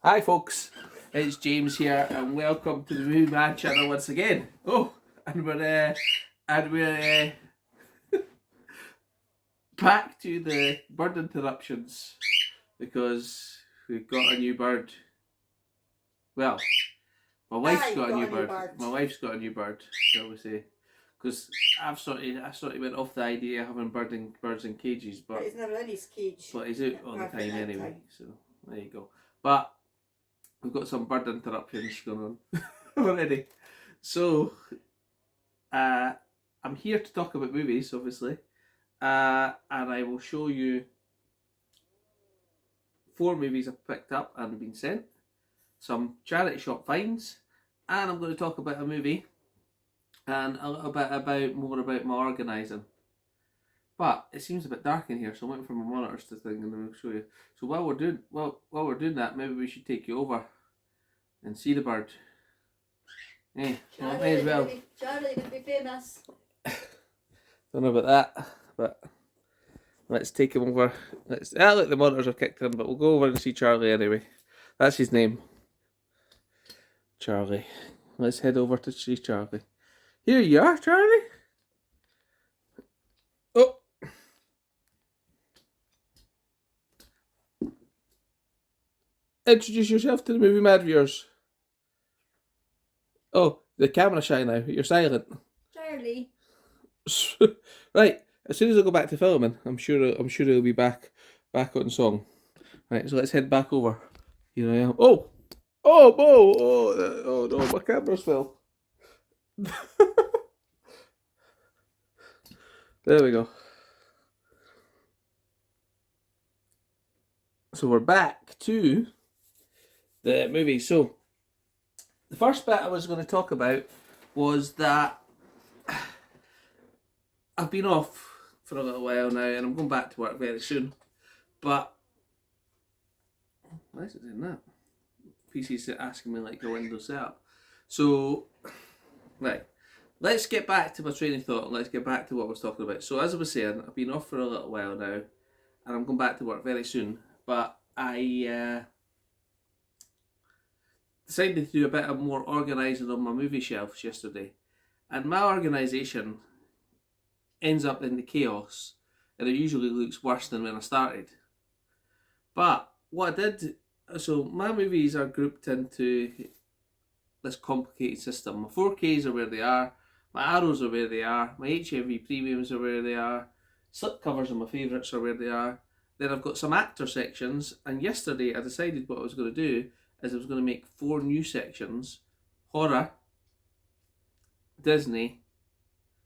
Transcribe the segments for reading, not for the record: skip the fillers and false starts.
Hi folks, it's James here and welcome to the Movie Man channel once again. And we're back to the bird interruptions because we've got a new bird. Well, my wife's got a new bird. My wife's got a new bird, shall we say? Because I sort of went off the idea of having birds in cages, But he's never in his cage. but he's out all the time anyway. So there you go. But we've got some bird interruptions going on already. So, I'm here to talk about movies, obviously, and I will show you 4 movies I've picked up and been sent, some charity shop finds, and I'm going to talk about a movie and a little bit about my organising. But it seems a bit dark in here, so I'm waiting for my monitors to thing, and then I'll show you. So while we're doing that, maybe we should take you over and see the bird. Yeah, well, may as well. Charlie, you're going to be famous. Don't know about that, but let's take him over. Look, the monitors have kicked in, but we'll go over and see Charlie anyway. That's his name. Charlie. Let's head over to see Charlie. Here you are, Charlie. Oh. Introduce yourself to the Movie Mad viewers. Oh, the camera shy now. You're silent. Charlie. Right. As soon as I go back to filming, I'm sure he'll be back on song. Right. So let's head back over. Here I am. Oh no! My camera's fell. There we go. So we're back to the movie. So the first bit I was going to talk about was that I've been off for a little while now and I'm going back to work very soon. But why is it doing that? PC's asking me like a Windows setup. So, right. Let's get back to my train of thought and let's get back to what I was talking about. So as I was saying, I've been off for a little while now and I'm going back to work very soon. But I decided to do a bit of more organising on my movie shelves yesterday. And my organisation ends up in the chaos and it usually looks worse than when I started. But what I did, so my movies are grouped into this complicated system. My 4Ks are where they are, my Arrows are where they are, my HMV Premiums are where they are, slipcovers and my favourites are where they are. Then I've got some actor sections, and yesterday I decided what I was going to do is I was going to make 4 new sections: horror, Disney,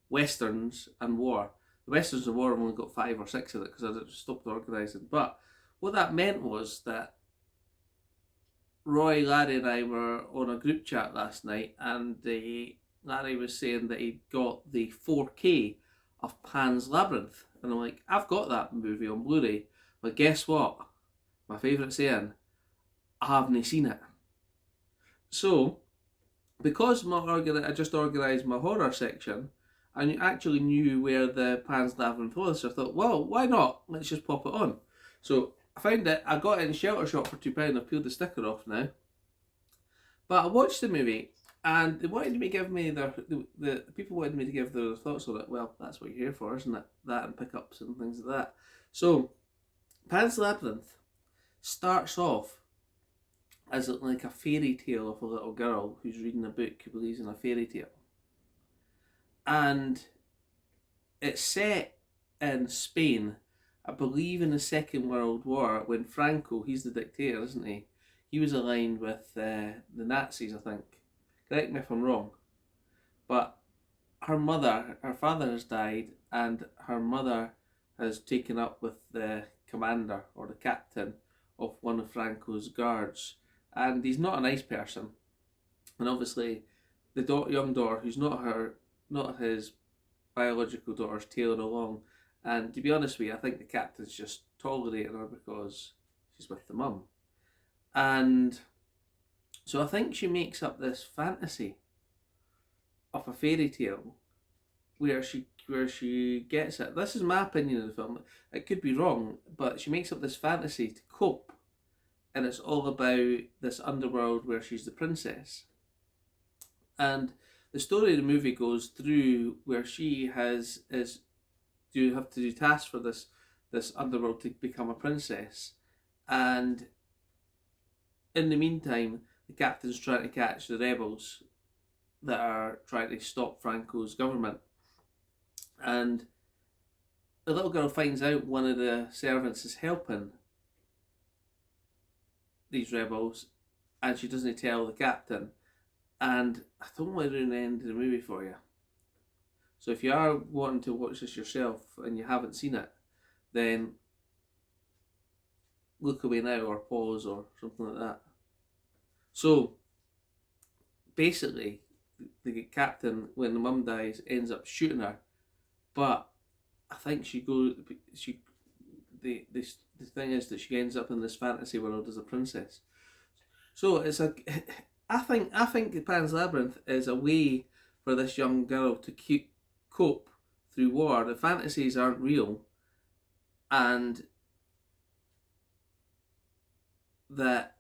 westerns and war. The westerns and war I've only got 5 or 6 of it because I just stopped organising. But what that meant was that Roy, Larry and I were on a group chat last night and Larry was saying that he'd got the 4K of Pan's Labyrinth. And I'm like, I've got that movie on Blu-ray. But guess what? My favourite saying, I haven't seen it. So, because I just organised my horror section, I actually knew where the Pan's Labyrinth was. So I thought, well, why not? Let's just pop it on. So I found it. I got it in Shelter Shop for £2. I've peeled the sticker off now. But I watched the movie and they wanted me to give me the people wanted me to give their thoughts on it. Well, that's what you're here for, isn't it? That and pickups and things like that. So Pan's Labyrinth starts off as like a fairy tale of a little girl who's reading a book who believes in a fairy tale. And it's set in Spain, I believe in the Second World War, when Franco, he's the dictator, isn't he? He was aligned with the Nazis, I think. Correct me if I'm wrong. But her father has died, and her mother has taken up with the commander or the captain of one of Franco's guards. And he's not a nice person. And obviously, the young daughter, who's not his biological daughter's tailing along. And to be honest with you, I think the captain's just tolerating her because she's with the mum. And so I think she makes up this fantasy of a fairy tale where she gets it. This is my opinion of the film. It could be wrong, but she makes up this fantasy to cope and it's all about this underworld where she's the princess. And the story of the movie goes through where she have to do tasks for this underworld to become a princess, and in the meantime, the captain's trying to catch the rebels that are trying to stop Franco's government. And the little girl finds out one of the servants is helping these rebels, and she doesn't tell the captain. And I don't want to ruin the end of the movie for you. So if you are wanting to watch this yourself and you haven't seen it, then look away now or pause or something like that. So basically, the captain, when the mum dies, ends up shooting her, but I think the thing is that she ends up in this fantasy world as a princess. So it's I think Pan's Labyrinth is a way for this young girl to cope through war. The fantasies aren't real, and that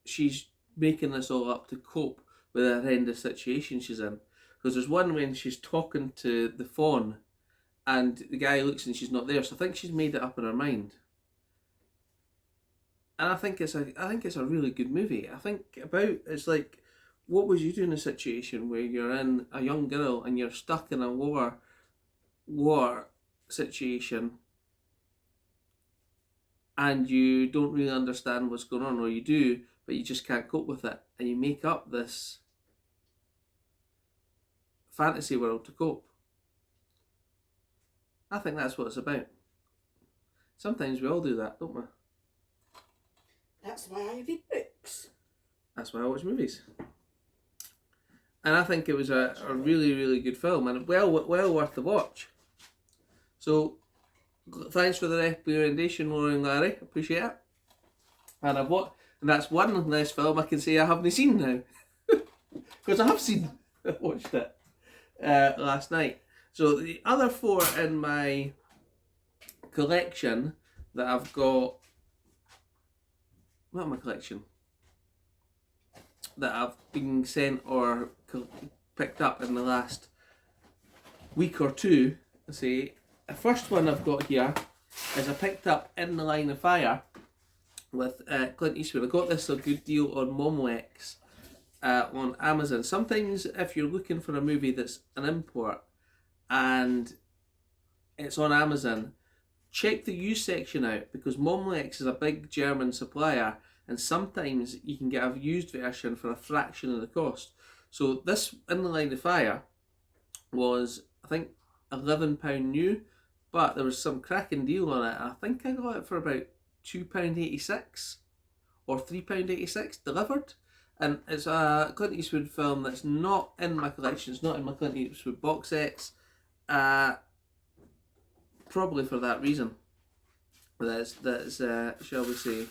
she's making this all up to cope with the horrendous situation she's in. Because there's one when she's talking to the fawn, and the guy looks and she's not there. So I think she's made it up in her mind. And I think it's a really good movie. I think it's like, what would you do in a situation where you're in a young girl and you're stuck in a war situation, and you don't really understand what's going on, or you do, but you just can't cope with it, and you make up this fantasy world to cope. I think that's what it's about. Sometimes we all do that, don't we? That's why I read books. That's why I watch movies. And I think it was a really, really good film, and well worth the watch. So, thanks for the recommendation, Laura and Larry. Appreciate it. And that's one less film I can say I haven't seen now. Because I watched it last night. So the other four in my collection that I've got, not my collection, that I've been sent or picked up in the last week or two, the first one I've got here is I picked up In the Line of Fire with Clint Eastwood. I got this a good deal on Momlex on Amazon. Sometimes if you're looking for a movie that's an import and it's on Amazon, check the used section out, because Momlex is a big German supplier, and sometimes you can get a used version for a fraction of the cost. So this In the Line of Fire was, I think, £11 new, but there was some cracking deal on it. I think I got it for about £2.86 or £3.86 delivered. And it's a Clint Eastwood film that's not in my collection. It's not in my Clint Eastwood box sets. Probably for that reason. That's shall we say,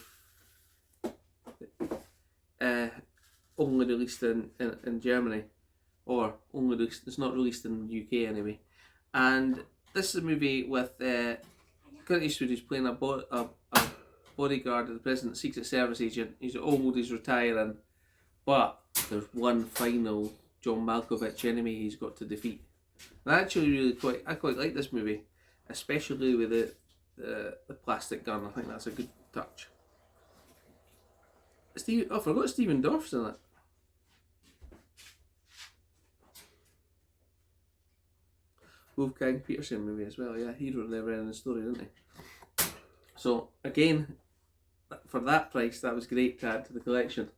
only released in Germany, or only released, it's not released in the UK anyway. And this is a movie with Clint Eastwood, who's playing a bodyguard of the President's Secret Service agent. He's old, he's retiring, but there's one final John Malkovich enemy he's got to defeat. And I actually I quite like this movie, especially with the plastic gun. I think that's a good touch. I forgot Stephen Dorff's in it. Wolfgang Peterson movie as well. Yeah, he wrote the never-ending story, didn't he? So again, for that price, that was great to add to the collection.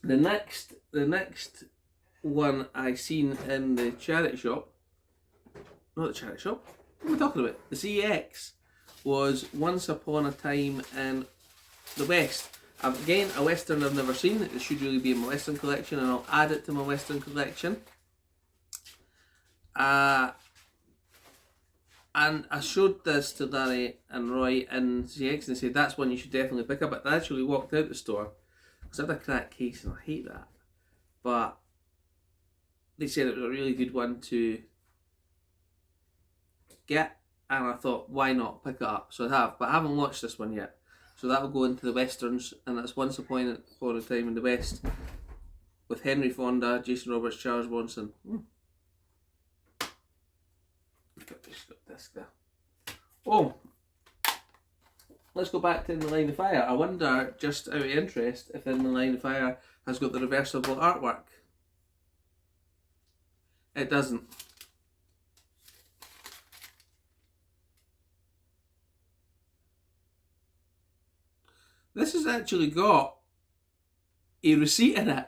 The next one I seen in the charity shop, not the charity shop, what am I talking about? The CX, was Once Upon a Time in the West. Again, a Western I've never seen. It should really be in my Western collection, and I'll add it to my Western collection. And I showed this to Larry and Roy in CX, and they said that's one you should definitely pick up. But I actually walked out the store because I had a cracked case, and I hate that. But they said it was a really good one to get, and I thought, why not pick it up? So I have, but I haven't watched this one yet. So that'll go into the westerns, and that's Once Upon a Time in the West with Henry Fonda, Jason Roberts, Charles Bronson. Got this there. Oh, let's go back to In the Line of Fire. I wonder, just out of interest, if In the Line of Fire has got the reversible artwork. It doesn't. This has actually got a receipt in it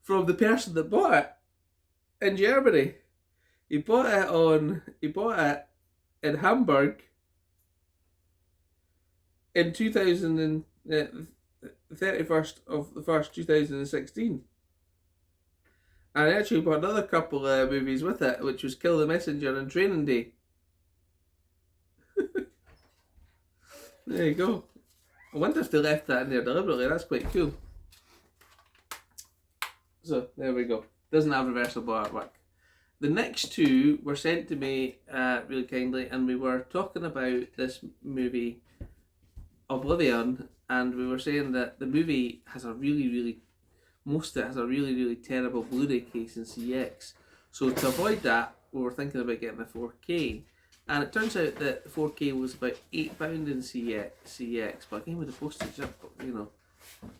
from the person that bought it in Germany. He bought it in Hamburg in 31st of the 1st 2016. And I actually bought another couple of movies with it, which was Kill the Messenger and Training Day. There you go. I wonder if they left that in there deliberately. That's quite cool. So there we go. Doesn't have reversible artwork. The next two were sent to me really kindly, and we were talking about this movie Oblivion, and we were saying that the movie has a really terrible Blu-ray case in CX. So to avoid that, we were thinking about getting a 4K. And it turns out that 4K was about £8 in CX, but again with the postage up, you know,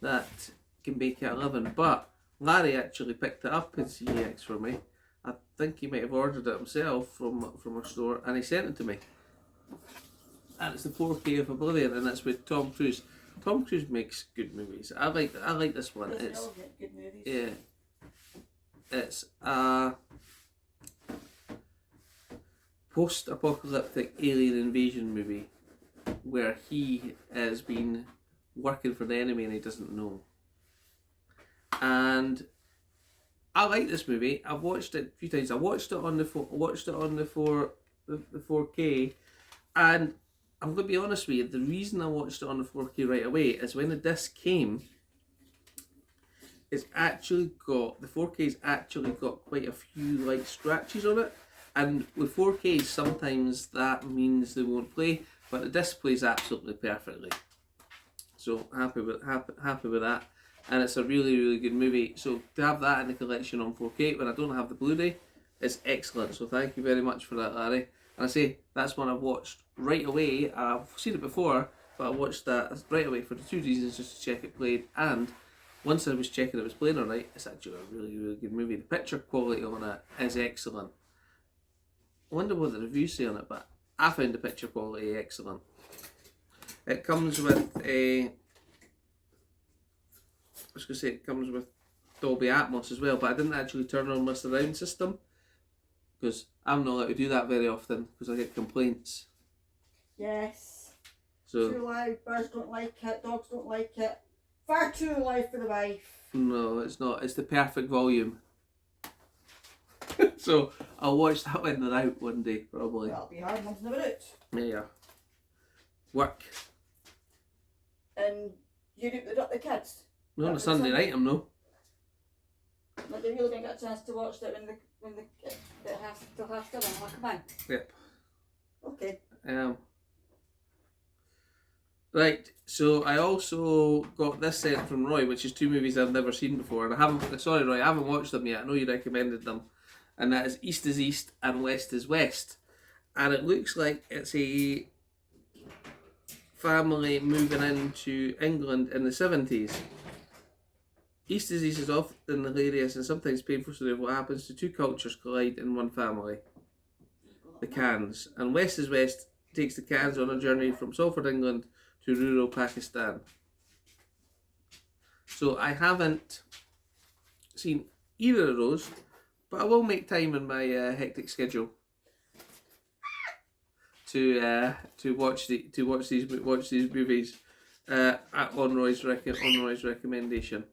that can make it 11. But Larry actually picked it up in CX for me. I think he might have ordered it himself from our store, and he sent it to me. And it's the 4K of Oblivion, and that's with Tom Cruise. Tom Cruise makes good movies. I like this one. It's all good movies. Yeah, it's a post-apocalyptic alien invasion movie where he has been working for the enemy and he doesn't know. And I like this movie. I've watched it a few times. I watched it on the 4K, and I'm going to be honest with you. The reason I watched it on the 4K right away is when the disc came. The 4K's actually got quite a few like scratches on it. And with 4K, sometimes that means they won't play, but the disc plays absolutely perfectly. So happy with that, and it's a really good movie. So to have that in the collection on 4K when I don't have the Blu-ray is excellent. So thank you very much for that, Larry. And I say that's one I've watched right away. I've seen it before, but I watched that right away for the two reasons: just to check it played, and once I was checking it was playing alright, it's actually a really good movie. The picture quality on it is excellent. I wonder what the reviews say on it, but I found the picture quality excellent. It comes with it comes with Dolby Atmos as well, but I didn't actually turn on my surround system because I'm not allowed to do that very often because I get complaints. Yes. So too loud, birds don't like it, dogs don't like it. Far too loud for the wife. No, it's not. It's the perfect volume. So I'll watch that when they're out one day, probably. That'll be hard, mum's never out. Yeah. Work. And you do the kids? No, on a Sunday night, I'm no. But they really didn't get a chance to watch it when the it has to have to when I come in. Yep. Okay. Right, so I also got this sent from Roy, which is two movies I've never seen before, and I haven't watched them yet. I know you recommended them, and that is East is East and West is West, and it looks like it's a family moving into England in the 70s. East is East is often hilarious and sometimes painful story of what happens to two cultures collide in one family, the Khans, and West is West takes the Khans on a journey from Salford, England to rural Pakistan. So I haven't seen either of those, but I will make time in my hectic schedule to watch these movies on Roy's recommendation.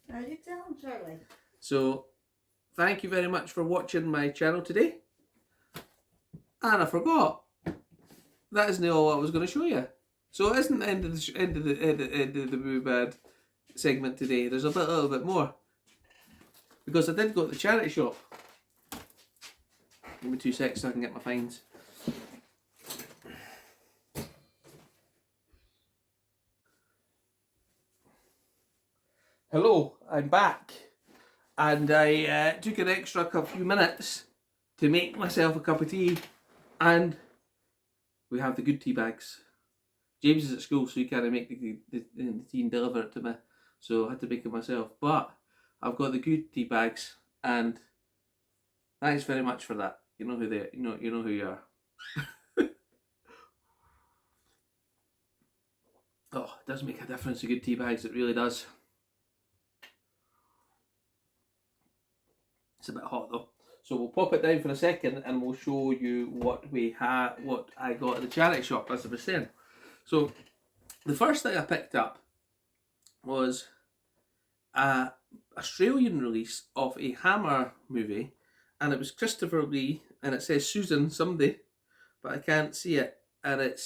Now you tell him, Charlie. So thank you very much for watching my channel today. And I forgot, that isn't all I was going to show you. So it isn't the end of the Moo Bad segment today. There's a little bit more, because I did go to the charity shop. Give me 2 seconds so I can get my fines. Hello, I'm back, and I took an extra few minutes to make myself a cup of tea, and we have the good tea bags. James is at school, so he can't make the tea and deliver it to me, so I had to make it myself. But I've got the good tea bags, and thanks very much for that. You know who they, you know who you are. Oh, it does make a difference to good tea bags. It really does. It's a bit hot though. So we'll pop it down for a second and we'll show you what what I got at the charity shop, as I was saying. So the first thing I picked up was a Australian release of a Hammer movie, and it was Christopher Lee, and it says Susan somebody, but I can't see it, and it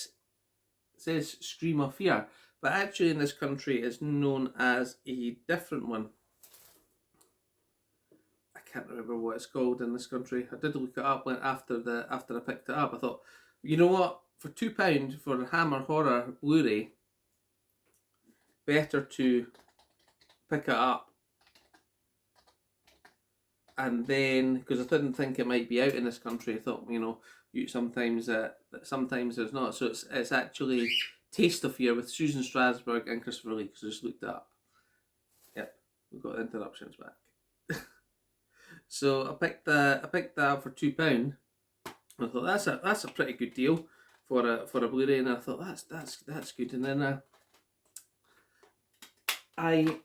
says Scream of Fear, but actually in this country it's known as a different one. I can't remember what it's called in this country. I did look it up after I picked it up. I thought, you know what, for £2 for the Hammer Horror Blu-ray, better to pick it up. And then, because I didn't think it might be out in this country, I thought, sometimes there's not. So it's actually Taste of Fear with Susan Strasberg and Christopher Lee, because I just looked it up. Yep, we've got interruptions back. So I picked that up for £2. I thought that's a pretty good deal for a Blu-ray, and I thought that's good. And then I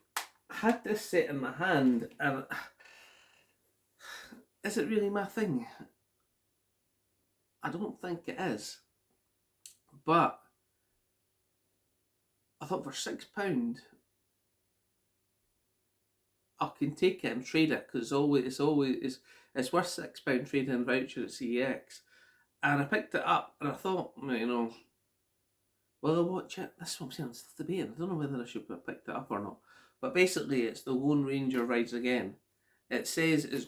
had this set in my hand, and is it really my thing? I don't think it is. But I thought for £6, I can take it and trade it, because it's worth £6 trading voucher at CEX. And I picked it up and I thought, well, I'll watch it. This is what I'm saying, I'm still debating. I don't know whether I should have picked it up or not. But basically, it's The Lone Ranger Rides Again. It says 5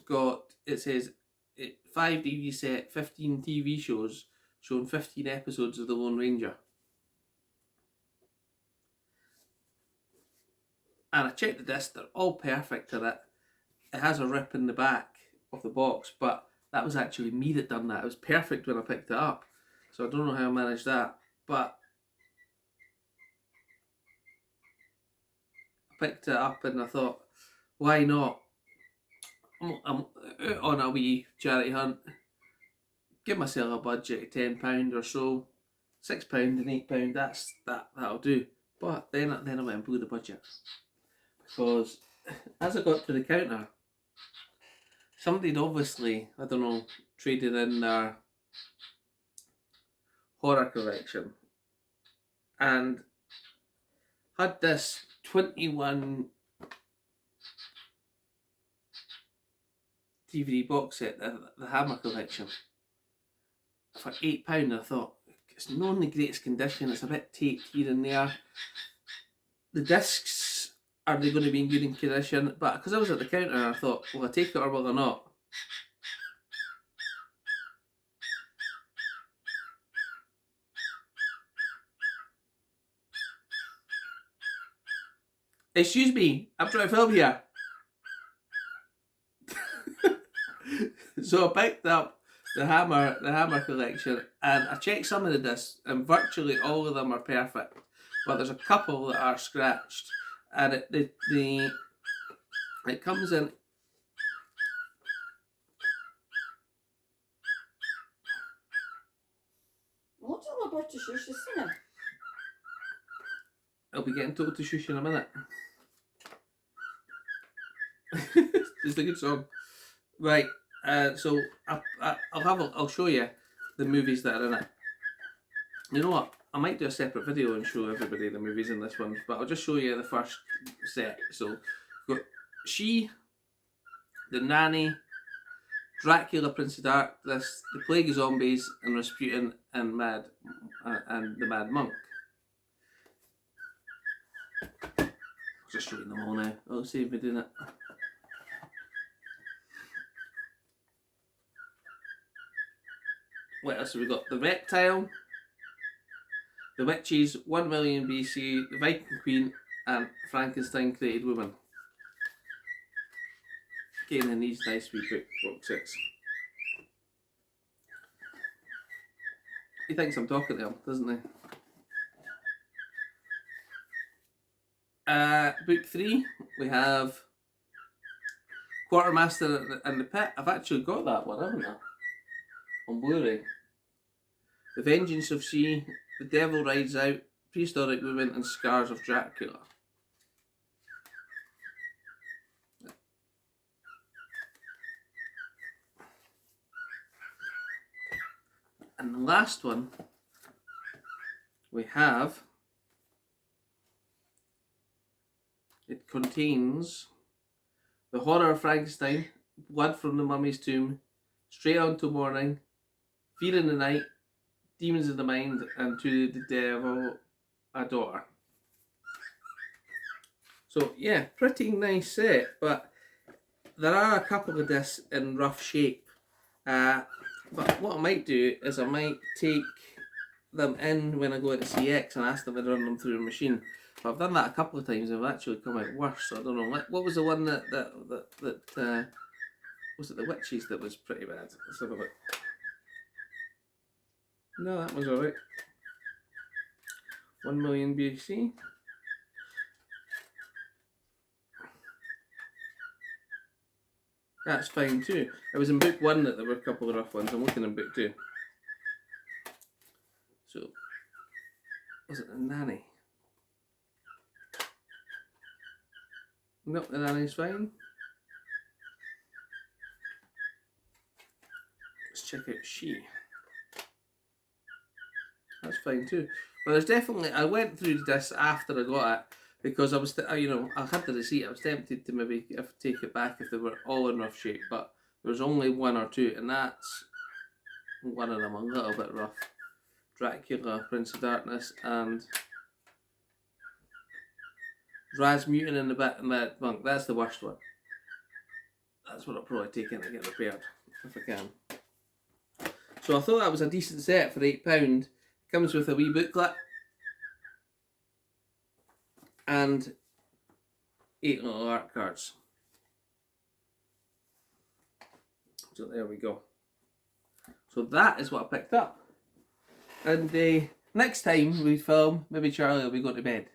DVD set, 15 TV shows, showing 15 episodes of The Lone Ranger. And I checked the discs, they're all perfect to it. It has a rip in the back of the box, but that was actually me that done that. It was perfect when I picked it up. So I don't know how I managed that. But I picked it up and I thought, why not? I'm out on a wee charity hunt. Give myself a budget of £10 or so. £6 and £8, that'll do. But then I went and blew the budget. Because as I got to the counter, somebody'd obviously, I don't know, traded in their horror collection and had this 21 DVD box set, the Hammer collection, for £8. I thought, it's not in the greatest condition, it's a bit taped here and there. The discs, are they going to be in good condition? But because I was at the counter, I thought, will I take it or will I not? Excuse me, I'm trying to film here. So I picked up the Hammer collection, and I checked some of the discs, and virtually all of them are perfect. But there's a couple that are scratched, and it comes in. What's all about to shush is singing? I'll be getting told to shush in a minute. It's a good song, right? So I'll show you the movies that are in it. You know what? I might do a separate video and show everybody the movies in this one, but I'll just show you the first set. So we've got She, The Nanny, Dracula, Prince of Darkness, The Plague of Zombies, and Rasputin and the Mad Monk. Just showing them all now. I'll save me doing it. What else have we got? The Reptile, The Witches, 1 Million BC, The Viking Queen, and Frankenstein Created Woman. getting in these nice wee book boxes. He thinks I'm talking to him, doesn't he? Book 3, we have Quartermaster and the Pit. I've actually got that one, haven't I? On Blu-ray. The Vengeance of She, The Devil Rides Out, Prehistoric Woman, and Scars of Dracula. And the last one we have, it contains The Horror of Frankenstein, Blood from the Mummy's Tomb, Straight On to Morning, Fear in the Night, Demons of the Mind, and To the Devil a Daughter. So yeah, pretty nice set, but there are a couple of discs in rough shape. But what I might do is I might take them in when I go into CX and ask them to run them through a machine. But I've done that a couple of times and they've actually come out worse, so I don't know. What was the one that was it the Witches that was pretty bad? Let's have a look. No, that was alright. 1 million BC. That's fine too. It was in book 1 that there were a couple of rough ones. I'm looking in book 2. So, was it the Nanny? Nope, the Nanny's fine. Let's check out She. That's fine too. But there's definitely, I went through this after I got it because I was, I had the receipt. I was tempted to maybe take it back if they were all in rough shape, but there was only 1 or 2, and that's one of them a little bit rough. Dracula, Prince of Darkness, and Rasmutin and the Mad Monk. That's the worst one. That's what I'll probably take in to get repaired if I can. So I thought that was a decent set for £8. Comes with a wee booklet and 8 little art cards. So there we go. So that is what I picked up. And next time we film, maybe Charlie will be going to bed.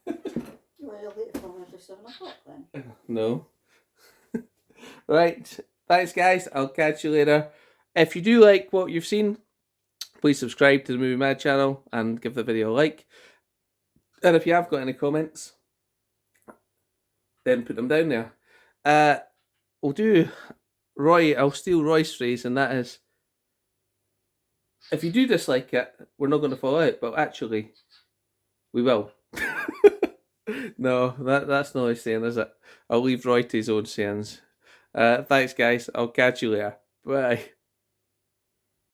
Well, you'll be at home after 7 o'clock then. No. Right. Thanks, guys. I'll catch you later. If you do like what you've seen, please subscribe to the Movie Mad channel and give the video a like. And if you have got any comments, then put them down there. We'll do Roy. I'll steal Roy's phrase, and that is, if you do dislike it, we're not going to fall out, but actually, we will. No, that's not his saying, is it? I'll leave Roy to his own sayings. Thanks, guys. I'll catch you later. Bye.